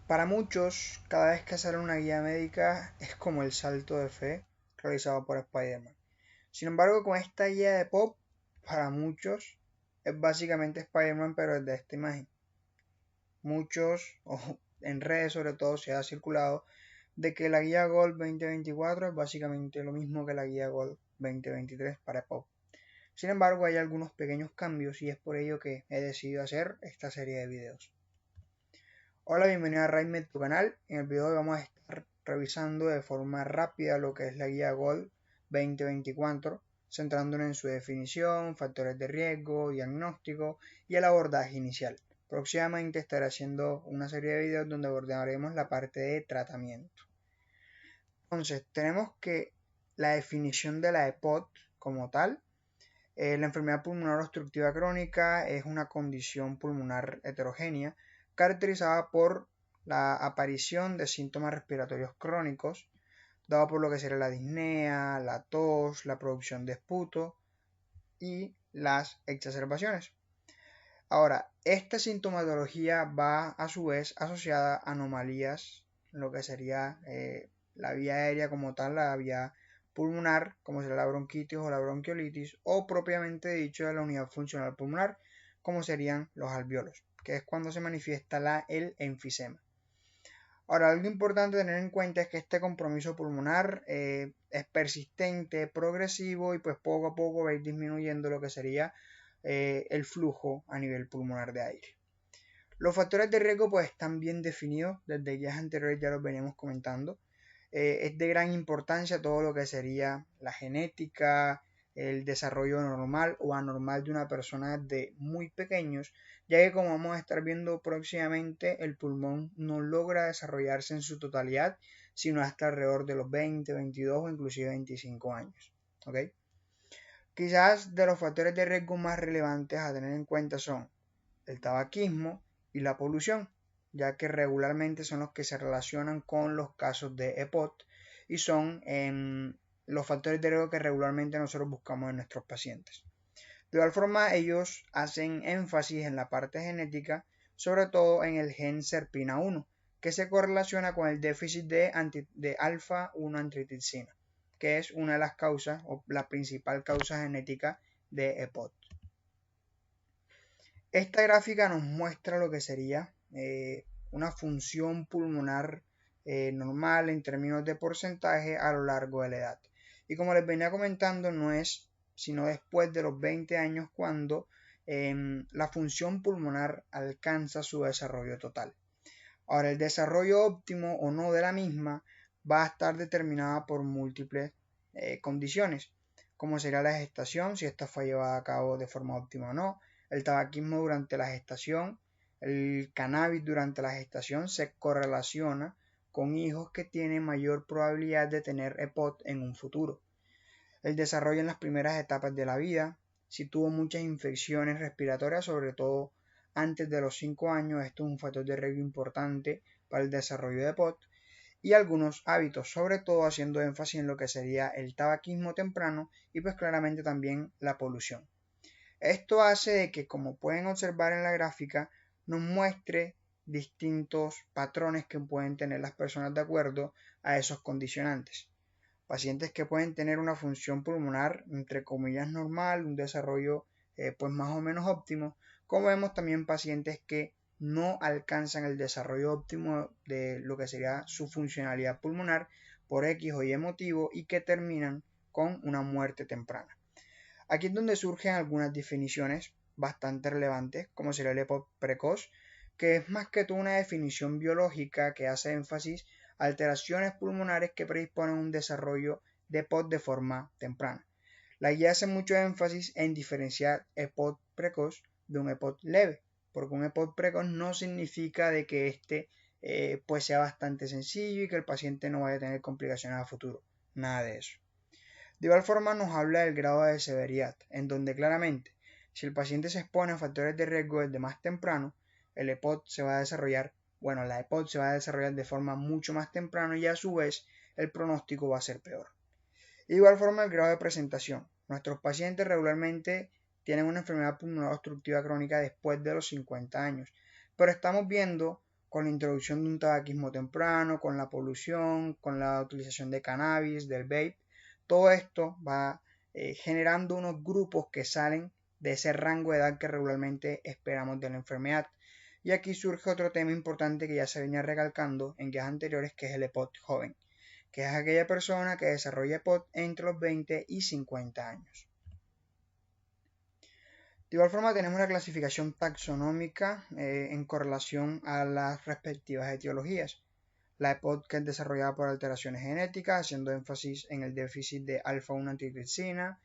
Para muchos, cada vez que sale una guía médica es como el salto de fe realizado por Spider-Man. Sin embargo, con esta guía de Pop, para muchos es básicamente Spider-Man, pero desde esta imagen. Muchos, o en redes sobre todo, se ha circulado de que la guía Gold 2024 es básicamente lo mismo que la guía Gold 2023 para Pop. Sin embargo, hay algunos pequeños cambios y es por ello que he decidido hacer esta serie de videos. Hola, bienvenido a Raidmed, tu canal. En el video de hoy vamos a estar revisando de forma rápida lo que es la guía Gold 2024, centrándonos en su definición, factores de riesgo, diagnóstico y el abordaje inicial. Próximamente estaré haciendo una serie de videos donde abordaremos la parte de tratamiento. Entonces, tenemos que la definición de la EPOC como tal. La enfermedad pulmonar obstructiva crónica es una condición pulmonar heterogénea caracterizada por la aparición de síntomas respiratorios crónicos, dado por lo que sería la disnea, la tos, la producción de esputo y las exacerbaciones. Ahora, esta sintomatología va a su vez asociada a anomalías en lo que sería la vía aérea como tal, la vía pulmonar, como sería la bronquitis o la bronquiolitis, o propiamente dicho de la unidad funcional pulmonar, como serían los alvéolos, que es cuando se manifiesta el enfisema. Ahora, algo importante a tener en cuenta es que este compromiso pulmonar es persistente, progresivo y pues poco a poco va a ir disminuyendo lo que sería el flujo a nivel pulmonar de aire. Los factores de riesgo pues están bien definidos, desde guías anteriores ya los veníamos comentando. Es de gran importancia todo lo que sería la genética, el desarrollo normal o anormal de una persona de muy pequeños, ya que como vamos a estar viendo próximamente, el pulmón no logra desarrollarse en su totalidad, sino hasta alrededor de los 20, 22 o inclusive 25 años. ¿Okay? Quizás de los factores de riesgo más relevantes a tener en cuenta son el tabaquismo y la polución, ya que regularmente son los que se relacionan con los casos de EPOC y son los factores de riesgo que regularmente nosotros buscamos en nuestros pacientes. De igual forma, ellos hacen énfasis en la parte genética, sobre todo en el gen SERPINA1, que se correlaciona con el déficit de alfa-1 antitripsina, que es una de las causas o la principal causa genética de EPOC. Esta gráfica nos muestra lo que sería una función pulmonar normal en términos de porcentaje a lo largo de la edad. Y como les venía comentando, no es sino después de los 20 años cuando la función pulmonar alcanza su desarrollo total. Ahora, el desarrollo óptimo o no de la misma va a estar determinada por múltiples condiciones, como sería la gestación, si esta fue llevada a cabo de forma óptima o no, el tabaquismo durante la gestación, el cannabis durante la gestación se correlaciona con hijos que tienen mayor probabilidad de tener EPOC en un futuro. El desarrollo en las primeras etapas de la vida, si tuvo muchas infecciones respiratorias, sobre todo antes de los 5 años, esto es un factor de riesgo importante para el desarrollo de EPOC, y algunos hábitos, sobre todo haciendo énfasis en lo que sería el tabaquismo temprano y pues claramente también la polución. Esto hace de que, como pueden observar en la gráfica, nos muestre distintos patrones que pueden tener las personas de acuerdo a esos condicionantes. Pacientes que pueden tener una función pulmonar entre comillas normal, un desarrollo pues más o menos óptimo, como vemos también pacientes que no alcanzan el desarrollo óptimo de lo que sería su funcionalidad pulmonar por X o Y motivo y que terminan con una muerte temprana. Aquí es donde surgen algunas definiciones bastante relevantes, como sería el EPOC precoz, que es más que todo una definición biológica que hace énfasis a alteraciones pulmonares que predisponen un desarrollo de EPOC de forma temprana. La guía hace mucho énfasis en diferenciar EPOC precoz de un EPOC leve, porque un EPOC precoz no significa de que este pues sea bastante sencillo y que el paciente no vaya a tener complicaciones a futuro, nada de eso. De igual forma nos habla del grado de severidad, en donde claramente si el paciente se expone a factores de riesgo desde más temprano, el EPOC se va a desarrollar, la EPOC se va a desarrollar de forma mucho más temprana y a su vez el pronóstico va a ser peor. De igual forma el grado de presentación. Nuestros pacientes regularmente tienen una enfermedad pulmonar obstructiva crónica después de los 50 años, pero estamos viendo con la introducción de un tabaquismo temprano, con la polución, con la utilización de cannabis, del vape. Todo esto va generando unos grupos que salen de ese rango de edad que regularmente esperamos de la enfermedad. Y aquí surge otro tema importante que ya se venía recalcando en guías anteriores, que es el EPOC joven, que es aquella persona que desarrolla EPOC entre los 20 y 50 años. De igual forma tenemos la clasificación taxonómica en correlación a las respectivas etiologías. La EPOC es desarrollada por alteraciones genéticas, haciendo énfasis en el déficit de alfa-1 antitripsina,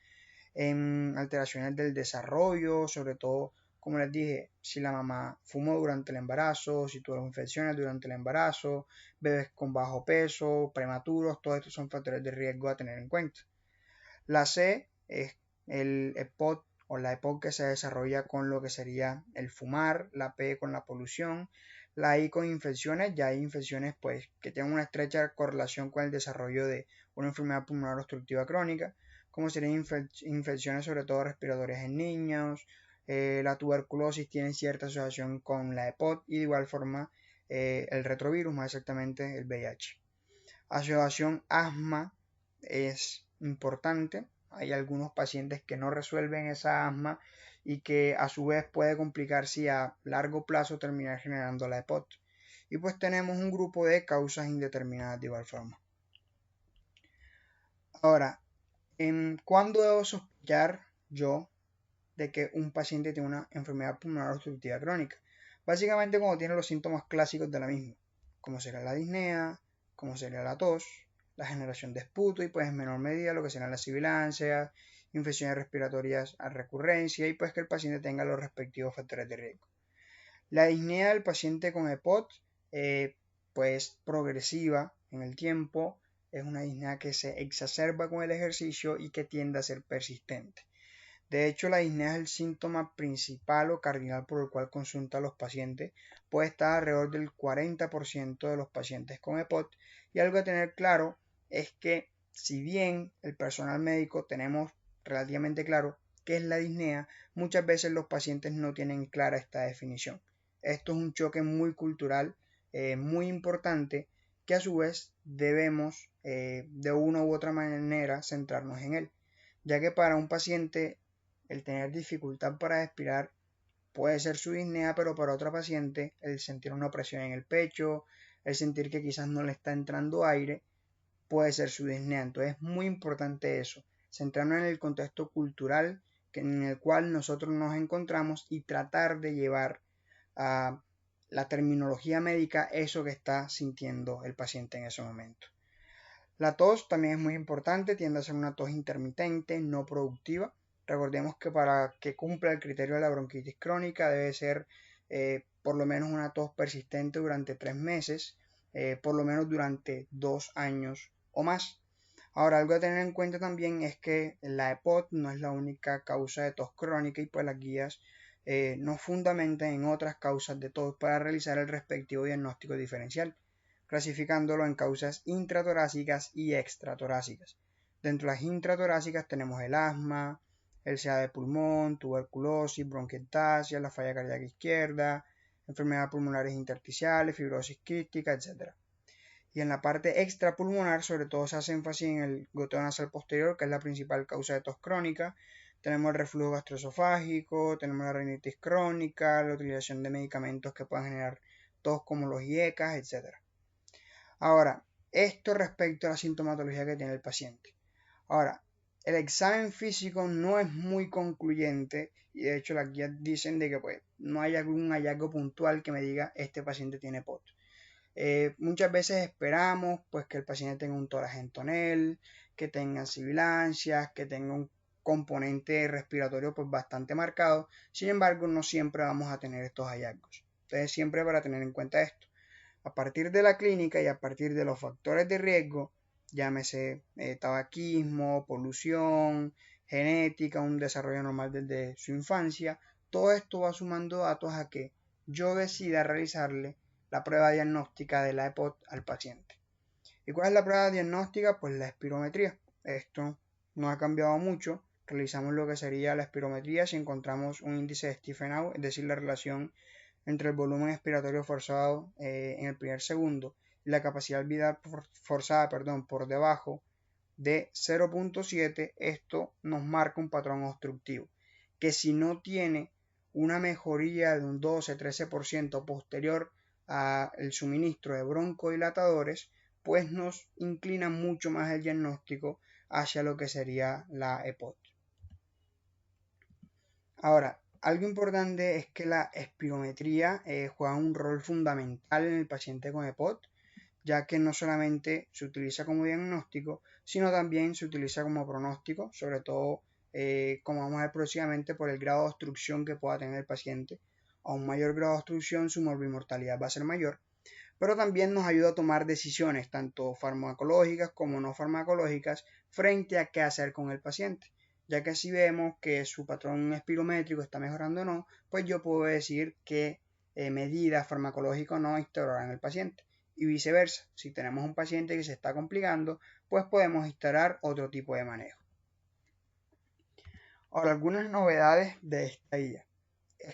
en alteraciones del desarrollo, sobre todo, como les dije, si la mamá fumó durante el embarazo, si tuvo infecciones durante el embarazo, bebés con bajo peso, prematuros, todos estos son factores de riesgo a tener en cuenta. La C es el EPOC o la EPOC que se desarrolla con lo que sería el fumar, la P con la polución, la I con infecciones, ya hay infecciones pues que tienen una estrecha correlación con el desarrollo de una enfermedad pulmonar obstructiva crónica, como serían infecciones sobre todo respiratorias en niños, la tuberculosis tiene cierta asociación con la EPOC y de igual forma el retrovirus, más exactamente el VIH. Asociación asma es importante. Hay algunos pacientes que no resuelven esa asma y que a su vez puede complicarse y a largo plazo terminar generando la EPOC. Y pues tenemos un grupo de causas indeterminadas de igual forma. Ahora, ¿cuándo debo sospechar yo de que un paciente tiene una enfermedad pulmonar obstructiva crónica? Básicamente cuando tiene los síntomas clásicos de la misma, como sería la disnea, como sería la tos, la generación de esputo y pues en menor medida lo que serán las sibilancias, infecciones respiratorias a recurrencia y pues que el paciente tenga los respectivos factores de riesgo. La disnea del paciente con EPOC pues progresiva en el tiempo, es una disnea que se exacerba con el ejercicio y que tiende a ser persistente. De hecho, la disnea es el síntoma principal o cardinal por el cual consulta a los pacientes. Puede estar alrededor del 40% de los pacientes con EPOC. Y algo a tener claro es que si bien el personal médico tenemos relativamente claro qué es la disnea, muchas veces los pacientes no tienen clara esta definición. Esto es un choque muy cultural, muy importante, que a su vez debemos de una u otra manera centrarnos en él, ya que para un paciente el tener dificultad para respirar puede ser su disnea, pero para otra paciente el sentir una presión en el pecho, el sentir que quizás no le está entrando aire, puede ser su disnea. Entonces es muy importante eso, centrarnos en el contexto cultural en el cual nosotros nos encontramos y tratar de llevar a la terminología médica eso que está sintiendo el paciente en ese momento. La tos también es muy importante, tiende a ser una tos intermitente, no productiva. Recordemos que para que cumpla el criterio de la bronquitis crónica debe ser por lo menos una tos persistente durante 3 meses, por lo menos durante 2 años o más. Ahora, algo a tener en cuenta también es que la EPOC no es la única causa de tos crónica y pues las guías nos fundamentan en otras causas de tos para realizar el respectivo diagnóstico diferencial, clasificándolo en causas intratorácicas y extratorácicas. Dentro de las intratorácicas tenemos el asma, el CA de pulmón, tuberculosis, bronquiectasia, la falla cardíaca izquierda, enfermedades pulmonares intersticiales, fibrosis quística, etc. Y en la parte extrapulmonar, sobre todo se hace énfasis en el goteo nasal posterior, que es la principal causa de tos crónica. Tenemos el reflujo gastroesofágico, tenemos la rinitis crónica, la utilización de medicamentos que puedan generar tos como los IECAS, etc. Ahora, esto respecto a la sintomatología que tiene el paciente. Ahora, el examen físico no es muy concluyente y de hecho las guías dicen de que pues no hay algún hallazgo puntual que me diga este paciente tiene POT. Muchas veces esperamos pues que el paciente tenga un tórax en tonel, que tenga sibilancias, que tenga un componente respiratorio pues bastante marcado. Sin embargo, no siempre vamos a tener estos hallazgos. Entonces, siempre para tener en cuenta esto. A partir de la clínica y a partir de los factores de riesgo, llámese tabaquismo, polución, genética, un desarrollo normal desde su infancia, todo esto va sumando datos a que yo decida realizarle la prueba diagnóstica de la EPOC al paciente. ¿Y cuál es la prueba diagnóstica? Pues la espirometría. Esto no ha cambiado mucho. Realizamos lo que sería la espirometría si encontramos un índice de Stephenau, es decir, la relación entre el volumen expiratorio forzado en el primer segundo y la capacidad alveolar forzada por debajo de 0.7, esto nos marca un patrón obstructivo, que si no tiene una mejoría de un 12-13% posterior al suministro de broncodilatadores, pues nos inclina mucho más el diagnóstico hacia lo que sería la EPOT. Ahora, algo importante es que la espirometría juega un rol fundamental en el paciente con EPOT, ya que no solamente se utiliza como diagnóstico, sino también se utiliza como pronóstico, sobre todo, como vamos a ver próximamente, por el grado de obstrucción que pueda tener el paciente. A un mayor grado de obstrucción, su morbimortalidad va a ser mayor, pero también nos ayuda a tomar decisiones, tanto farmacológicas como no farmacológicas, frente a qué hacer con el paciente, ya que si vemos que su patrón espirométrico está mejorando o no, pues yo puedo decir qué medida farmacológica o no instaurar en el paciente. Y viceversa, si tenemos un paciente que se está complicando, pues podemos instaurar otro tipo de manejo. Ahora, algunas novedades de esta guía.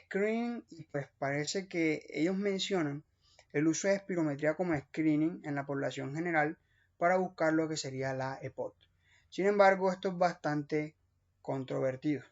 Screening, y pues parece que ellos mencionan el uso de espirometría como screening en la población general para buscar lo que sería la EPOT. Sin embargo, esto es bastante controvertido,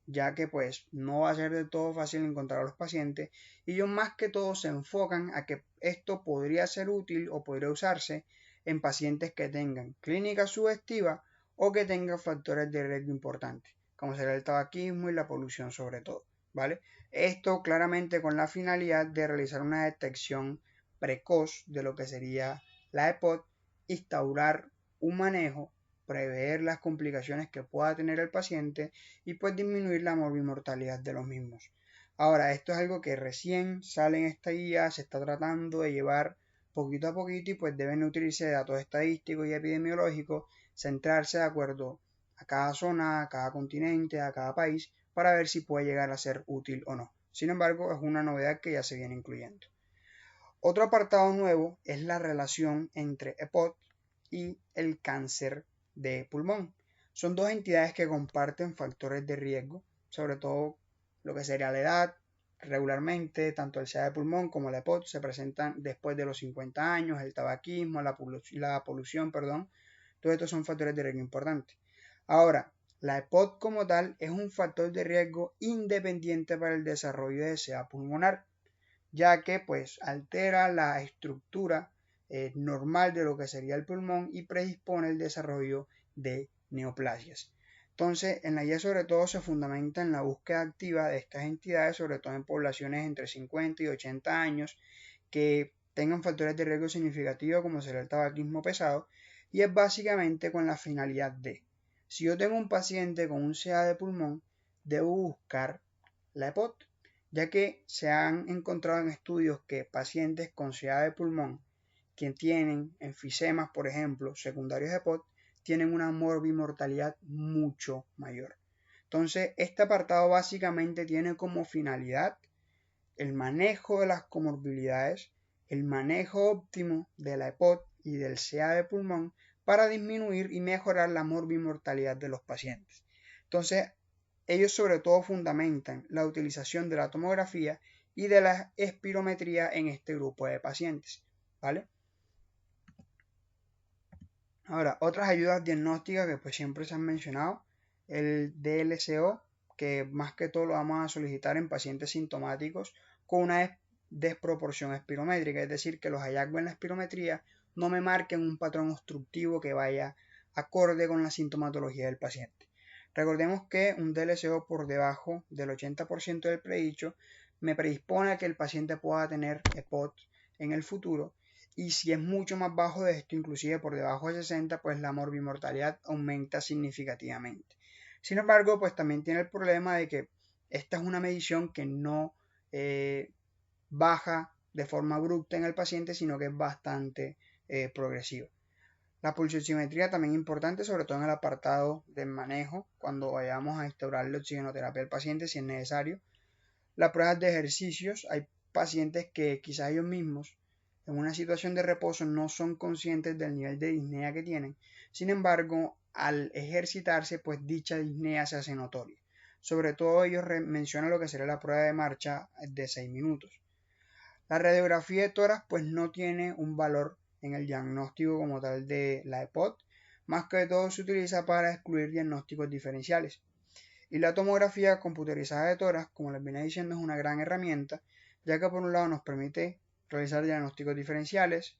ya que pues no va a ser del todo fácil encontrar a los pacientes y ellos más que todo se enfocan a que esto podría ser útil o podría usarse en pacientes que tengan clínica sugestiva o que tengan factores de riesgo importantes, como será el tabaquismo y la polución sobre todo, ¿vale? Esto claramente con la finalidad de realizar una detección precoz de lo que sería la EPOT, instaurar un manejo, prever las complicaciones que pueda tener el paciente y pues disminuir la morbimortalidad de los mismos. Ahora, esto es algo que recién sale en esta guía, se está tratando de llevar poquito a poquito y pues deben utilizarse datos estadísticos y epidemiológicos, centrarse de acuerdo a cada zona, a cada continente, a cada país, para ver si puede llegar a ser útil o no. Sin embargo, es una novedad que ya se viene incluyendo. Otro apartado nuevo es la relación entre EPOT y el cáncer de pulmón. Son dos entidades que comparten factores de riesgo, sobre todo lo que sería la edad. Regularmente, tanto el SIDA de pulmón como la EPOT se presentan después de los 50 años, el tabaquismo, la polución, todos estos son factores de riesgo importantes. Ahora, la EPOT como tal es un factor de riesgo independiente para el desarrollo de SIDA pulmonar, ya que pues altera la estructura normal de lo que sería el pulmón y predispone el desarrollo de neoplasias. Entonces, en la guía sobre todo se fundamenta en la búsqueda activa de estas entidades, sobre todo en poblaciones entre 50 y 80 años, que tengan factores de riesgo significativos como será el tabaquismo pesado, y es básicamente con la finalidad de, si yo tengo un paciente con un SIDA de pulmón, debo buscar la EPOT, ya que se han encontrado en estudios que pacientes con SIDA de pulmón que tienen enfisemas, por ejemplo, secundarios de EPOT, tienen una morbimortalidad mucho mayor. Entonces, este apartado básicamente tiene como finalidad el manejo de las comorbilidades, el manejo óptimo de la EPOT y del SIDA de pulmón para disminuir y mejorar la morbimortalidad de los pacientes. Entonces, ellos sobre todo fundamentan la utilización de la tomografía y de la espirometría en este grupo de pacientes, ¿vale? Ahora, otras ayudas diagnósticas que pues siempre se han mencionado, el DLCO, que más que todo lo vamos a solicitar en pacientes sintomáticos con una desproporción espirométrica, es decir, que los hallazgos en la espirometría no me marquen un patrón obstructivo que vaya acorde con la sintomatología del paciente. Recordemos que un DLCO por debajo del 80% del predicho me predispone a que el paciente pueda tener EPOT en el futuro, y si es mucho más bajo de esto, inclusive por debajo de 60, pues la morbimortalidad aumenta significativamente. Sin embargo, pues también tiene el problema de que esta es una medición que no baja de forma abrupta en el paciente, sino que es bastante progresiva. La pulsioximetría también es importante, sobre todo en el apartado del manejo, cuando vayamos a instaurar la oxigenoterapia al paciente, si es necesario. Las pruebas de ejercicios, hay pacientes que quizás ellos mismos en una situación de reposo no son conscientes del nivel de disnea que tienen. Sin embargo, al ejercitarse, pues dicha disnea se hace notoria. Sobre todo ellos mencionan lo que sería la prueba de marcha de 6 minutos. La radiografía de tórax pues no tiene un valor en el diagnóstico como tal de la EPOD, más que todo se utiliza para excluir diagnósticos diferenciales. Y la tomografía computerizada de tórax, como les venía diciendo, es una gran herramienta, ya que por un lado nos permite realizar diagnósticos diferenciales,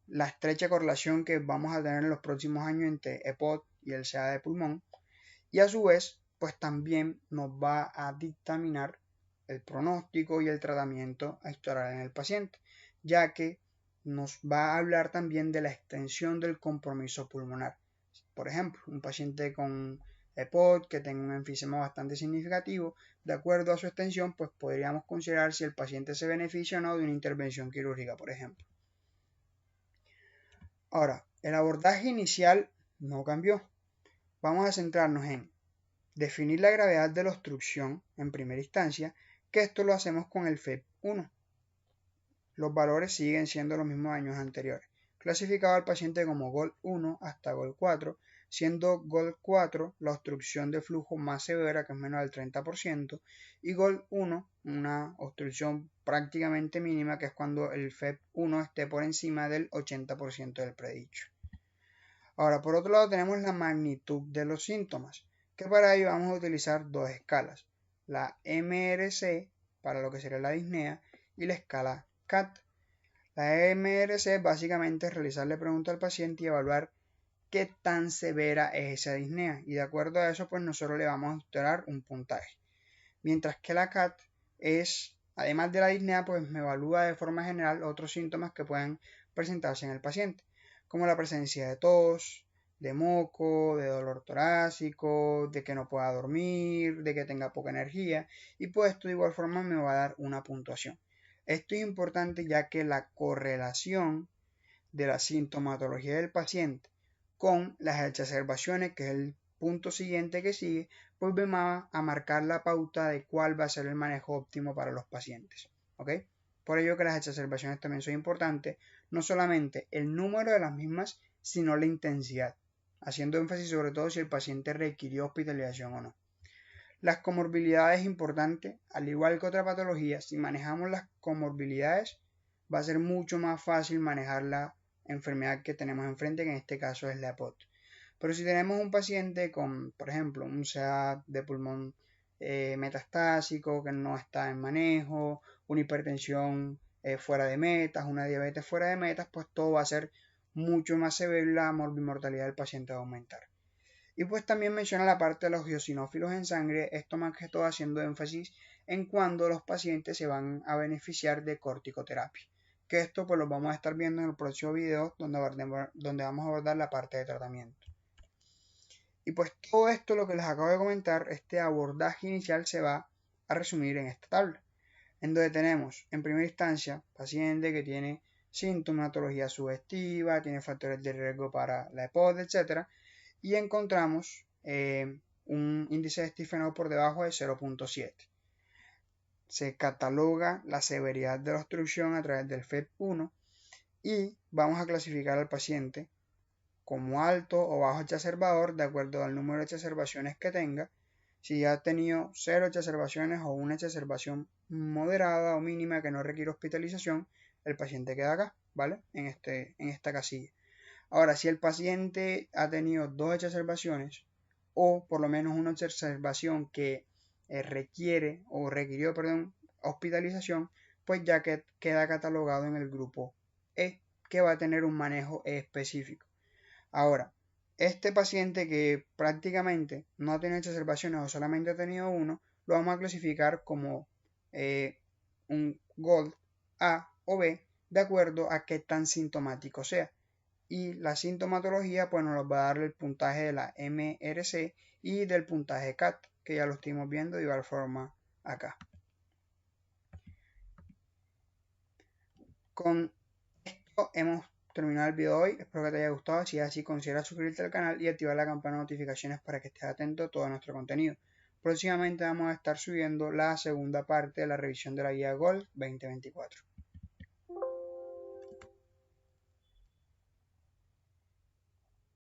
la estrecha correlación que vamos a tener en los próximos años entre EPOD y el CA de pulmón, y a su vez pues también nos va a dictaminar el pronóstico y el tratamiento a instaurar en el paciente, ya que nos va a hablar también de la extensión del compromiso pulmonar. Por ejemplo, un paciente con EPOD que tenga un enfisema bastante significativo, de acuerdo a su extensión, pues podríamos considerar si el paciente se beneficia o no de una intervención quirúrgica, por ejemplo. Ahora, el abordaje inicial no cambió. Vamos a centrarnos en definir la gravedad de la obstrucción en primera instancia, que esto lo hacemos con el FEP1. Los valores siguen siendo los mismos años anteriores. Clasificado al paciente como GOL 1 hasta GOL 4, siendo GOL 4 la obstrucción de flujo más severa, que es menos del 30%, y GOL 1 una obstrucción prácticamente mínima, que es cuando el FEP1 esté por encima del 80% del predicho. Ahora, por otro lado, tenemos la magnitud de los síntomas, que para ello vamos a utilizar dos escalas, la MRC para lo que sería la disnea y la escala CAT. La MRC básicamente es realizarle preguntas al paciente y evaluar qué tan severa es esa disnea, y de acuerdo a eso pues nosotros le vamos a instaurar un puntaje. Mientras que la CAT es, además de la disnea, pues me evalúa de forma general otros síntomas que pueden presentarse en el paciente, como la presencia de tos, de moco, de dolor torácico, de que no pueda dormir, de que tenga poca energía, y pues esto de igual forma me va a dar una puntuación. Esto es importante ya que la correlación de la sintomatología del paciente con las exacerbaciones, que es el punto siguiente que sigue, pues va a marcar la pauta de cuál va a ser el manejo óptimo para los pacientes. ¿Ok? Por ello que las exacerbaciones también son importantes, no solamente el número de las mismas, sino la intensidad, haciendo énfasis sobre todo si el paciente requirió hospitalización o no. Las comorbilidades importantes, al igual que otra patología, si manejamos las comorbilidades, va a ser mucho más fácil manejar la enfermedad que tenemos enfrente, que en este caso es la EPOD. Pero si tenemos un paciente con, por ejemplo, un CA de pulmón metastásico que no está en manejo, una hipertensión fuera de metas, una diabetes fuera de metas, pues todo va a ser mucho más severo y la morbimortalidad del paciente va a aumentar. Y pues también menciona la parte de los eosinófilos en sangre, esto más que todo haciendo énfasis en cuando los pacientes se van a beneficiar de corticoterapia. Que esto pues lo vamos a estar viendo en el próximo video donde vamos a abordar la parte de tratamiento. Y pues todo esto, lo que les acabo de comentar, este abordaje inicial se va a resumir en esta tabla, en donde tenemos en primera instancia paciente que tiene sintomatología sugestiva, tiene factores de riesgo para la EPOD, etc. Y encontramos un índice de Stephenov por debajo de 0.7. Se cataloga la severidad de la obstrucción a través del FEP1 y vamos a clasificar al paciente como alto o bajo exacerbador de acuerdo al número de exacerbaciones que tenga. Si ha tenido 0 exacerbaciones o una exacerbación moderada o mínima que no requiere hospitalización, el paciente queda acá, ¿vale? En esta casilla. Ahora, si el paciente ha tenido 2 exacerbaciones o por lo menos una exacerbación que requirió hospitalización, pues ya que queda catalogado en el grupo E, que va a tener un manejo específico. Ahora, este paciente que prácticamente no ha tenido exacerbaciones o solamente ha tenido uno, lo vamos a clasificar como un GOLD A o B de acuerdo a qué tan sintomático sea. Y la sintomatología pues nos va a dar el puntaje de la MRC y del puntaje CAT, que ya lo estuvimos viendo de igual forma acá. Con esto hemos terminado el video de hoy, espero que te haya gustado. Si es así, considera suscribirte al canal y activar la campana de notificaciones para que estés atento a todo nuestro contenido. Próximamente vamos a estar subiendo la segunda parte de la revisión de la guía GOLD 2024.